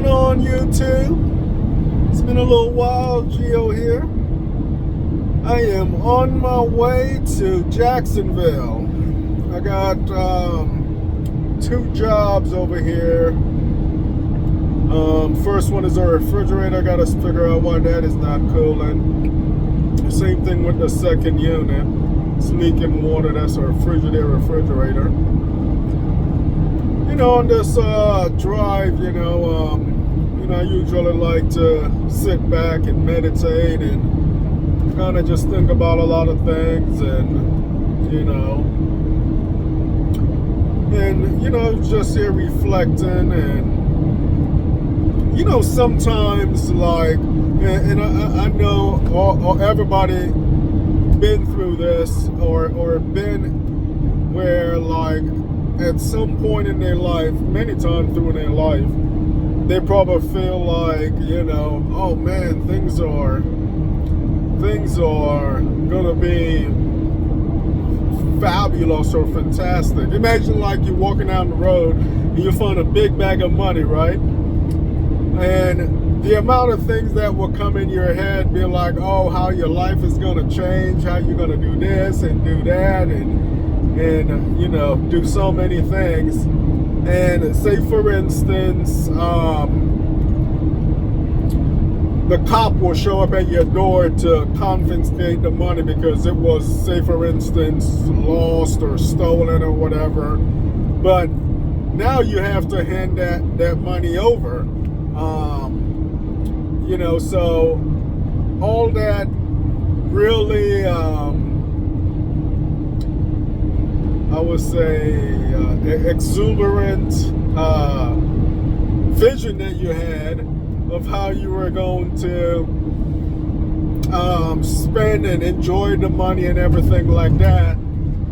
going on, YouTube? It's been a little while. Gio here. I am on my way to Jacksonville. I got two jobs over here. First one is a refrigerator. I gotta figure out why that is not cooling. Same thing with the second unit. It's leaking water. That's a refrigerator. On this drive, I usually like to sit back and meditate and kind of just think about a lot of things and just here reflecting and sometimes and I know everybody been through this or been where at some point in their life, many times through their life, they probably feel like, oh man, things are gonna be fabulous or fantastic. Imagine you're walking down the road and you find a big bag of money, right? And the amount of things that will come in your head, be like, oh, how your life is gonna change, how you're gonna do this and do that and do so many things. And say for instance, the cop will show up at your door to confiscate the money because it was, say for instance, lost or stolen or whatever. But now you have to hand that money over. So all that really I would say exuberant vision that you had of how you were going to spend and enjoy the money and everything like that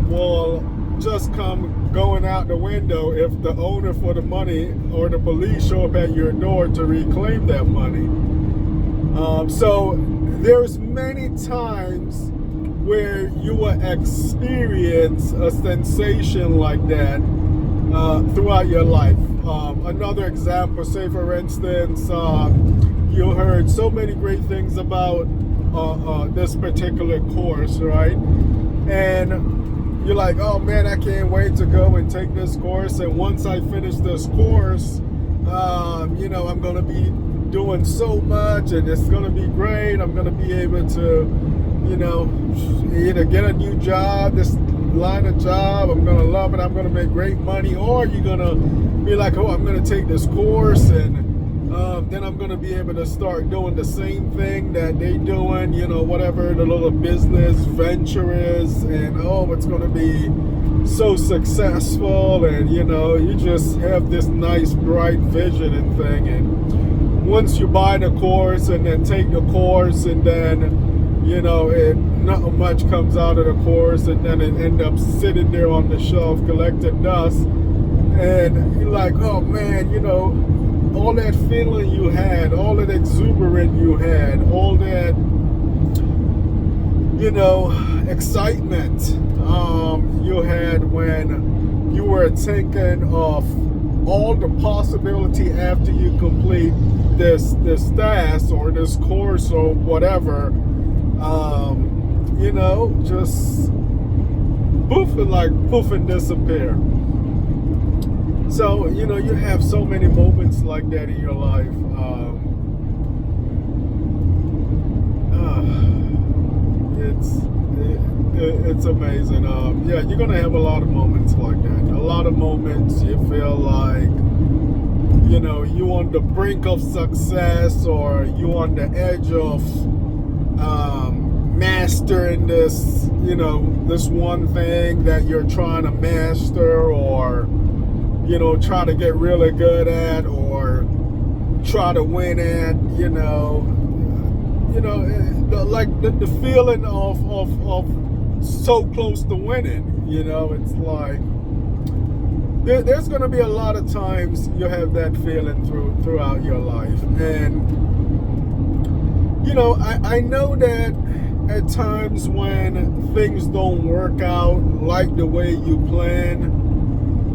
will just come going out the window if the owner for the money or the police show up at your door to reclaim that money. So there's many times where you will experience a sensation like that throughout your life. Another example, say for instance, you heard so many great things about this particular course, right? And you're like, oh man, I can't wait to go and take this course. And once I finish this course, I'm going to be doing so much and it's going to be great. I'm going to be able to either get a new job, this line of job, I'm going to love it, I'm going to make great money, or you're going to be like, oh, I'm going to take this course and then I'm going to be able to start doing the same thing that they doing, whatever the little business venture is, and oh, it's going to be so successful, and you just have this nice bright vision and thing. And once you buy the course and then take the course and then not much comes out of the course, and then it ends up sitting there on the shelf collecting dust. And you're like, oh man, all that feeling you had, all that exuberance you had, all that, excitement you had when you were thinking of all the possibility after you complete this task or this course or whatever. Just poof and disappear. So, you have so many moments like that in your life. It's amazing. You're going to have a lot of moments like that. A lot of moments you feel like, you on the brink of success, or you on the edge of mastering this, this one thing that you're trying to master, or, try to get really good at, or try to win at, the feeling of so close to winning, it's like, there's going to be a lot of times you have that feeling throughout your life. And, I know that at times when things don't work out like the way you plan,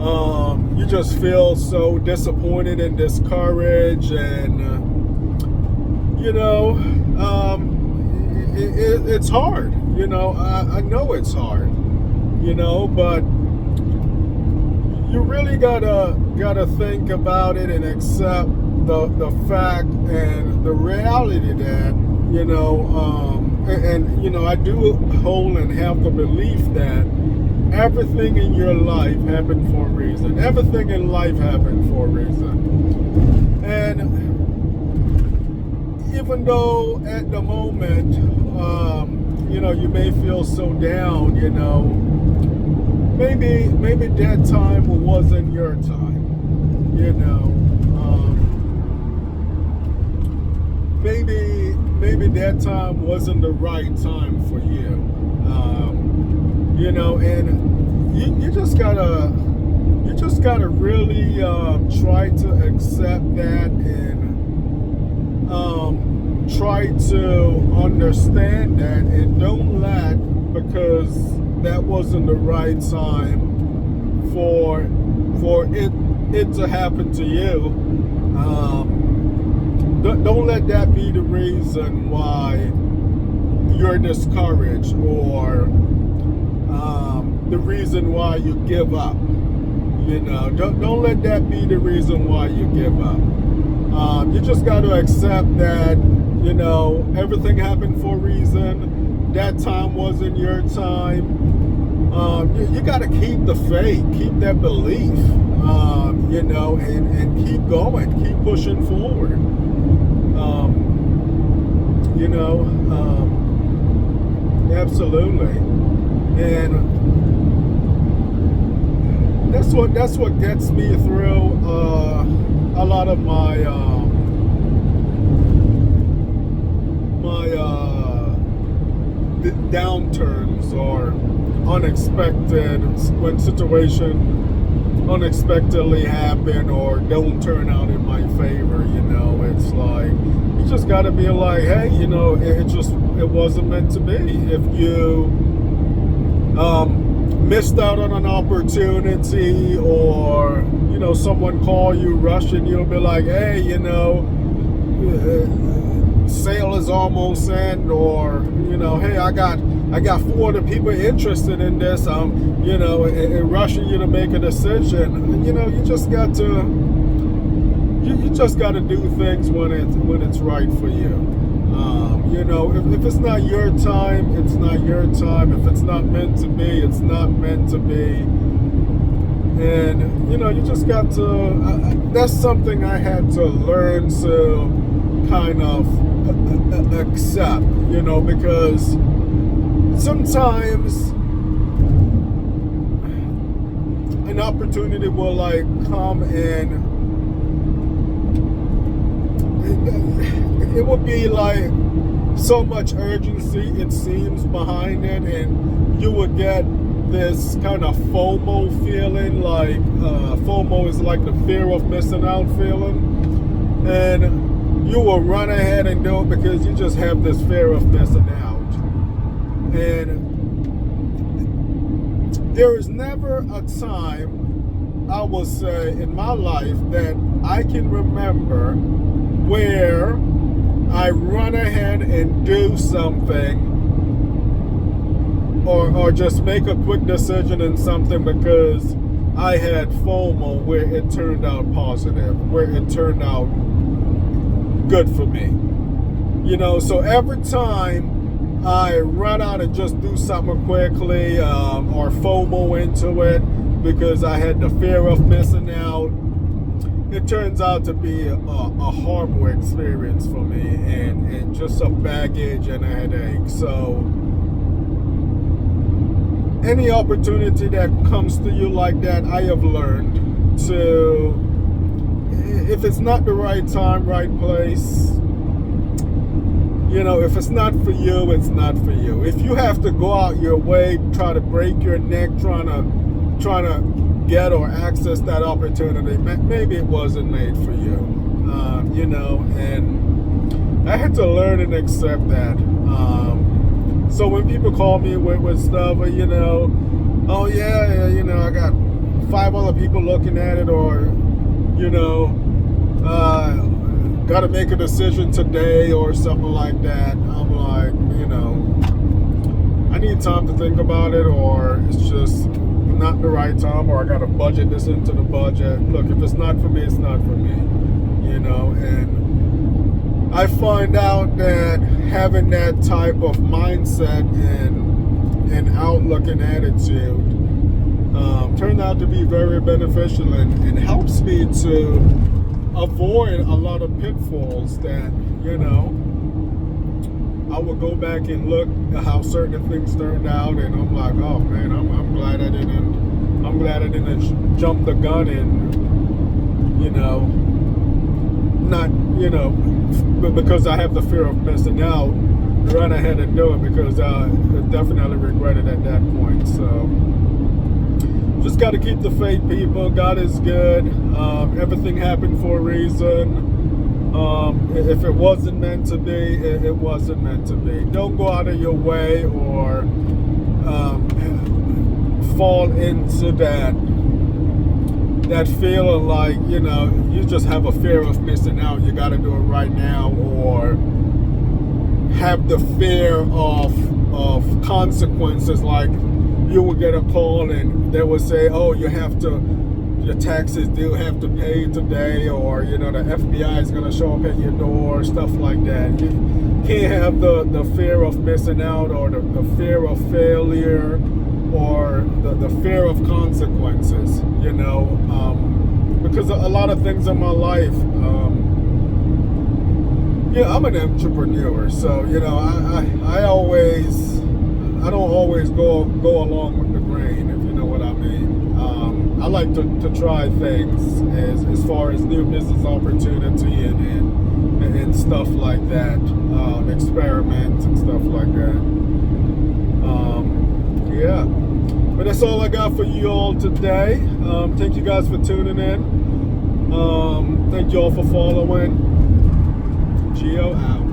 You just feel so disappointed and discouraged, and it's hard. I know it's hard. But you really gotta think about it and accept the fact and the reality that I do hold and have the belief that everything in your life happened for a reason. Everything in life happened for a reason. And even though at the moment, you may feel so down, maybe that time wasn't your time, maybe that time wasn't the right time for you. And you just gotta really try to accept that, and try to understand that, and don't let, because that wasn't the right time for it to happen to you. Don't let that be the reason why you're discouraged, or the reason why you give up. Don't let that be the reason why you give up. You just got to accept that, everything happened for a reason. That time wasn't your time. You got to keep the faith, keep that belief, and keep going, keep pushing forward. Absolutely. And that's what gets me through a lot of my downturns, or unexpected, when situation unexpectedly happen or don't turn out in my favor. It's like, you just got to be like, hey, it wasn't meant to be. If you missed out on an opportunity, or someone call you rushing, you'll be like, hey, sale is almost in, or hey, I got 40 people interested in this, and rushing you to make a decision. You just got to do things when it's right for you. If it's not your time, it's not your time. If it's not meant to be, it's not meant to be. And you just got to. That's something I had to learn to kind of accept. Because sometimes an opportunity will come in. It would be so much urgency, it seems, behind it, and you would get this kind of FOMO feeling. FOMO is like the fear of missing out feeling, and you will run ahead and do it because you just have this fear of missing out. And there is never a time, I will say, in my life that I can remember where I run ahead and do something, or just make a quick decision in something because I had FOMO, where it turned out positive, where it turned out good for me. So every time I run out and just do something quickly, or FOMO into it because I had the fear of missing out, it turns out to be a horrible experience for me, and just a baggage and a headache. So any opportunity that comes to you like that, I have learned to, if it's not the right time, right place, if it's not for you, it's not for you. If you have to go out your way, try to break your neck, trying to get or access that opportunity, maybe it wasn't made for you. And I had to learn and accept that. So when people call me with stuff, oh yeah, I got 5 other people looking at it, or got to make a decision today or something like that. I'm like, I need time to think about it, or it's just not the right time, or I got to budget this into the budget. Look, if it's not for me, it's not for me, and I find out that having that type of mindset and outlook and attitude turned out to be very beneficial and helps me to avoid a lot of pitfalls that, I would go back and look at how certain things turned out, and I'm like, oh man, I'm glad I didn't jump the gun and, not, but because I have the fear of missing out, run ahead and do it, because I definitely regret it at that point. So just got to keep the faith, people. God is good. Everything happened for a reason. If it wasn't meant to be, it wasn't meant to be. Don't go out of your way or fall into that feeling like, you just have a fear of missing out. You got to do it right now, or have the fear of consequences, like you will get a call and they will say, oh, your taxes do have to pay today, or the FBI is going to show up at your door, stuff like that. You can't have the fear of missing out, or the fear of failure, or the fear of consequences, because a lot of things in my life, I'm an entrepreneur, so I don't always go along with the grain, if you know what I mean. I like to try things as far as new business opportunity and stuff like that, experiments and stuff like that. But that's all I got for you all today. Thank you guys for tuning in. Thank you all for following. Geo out.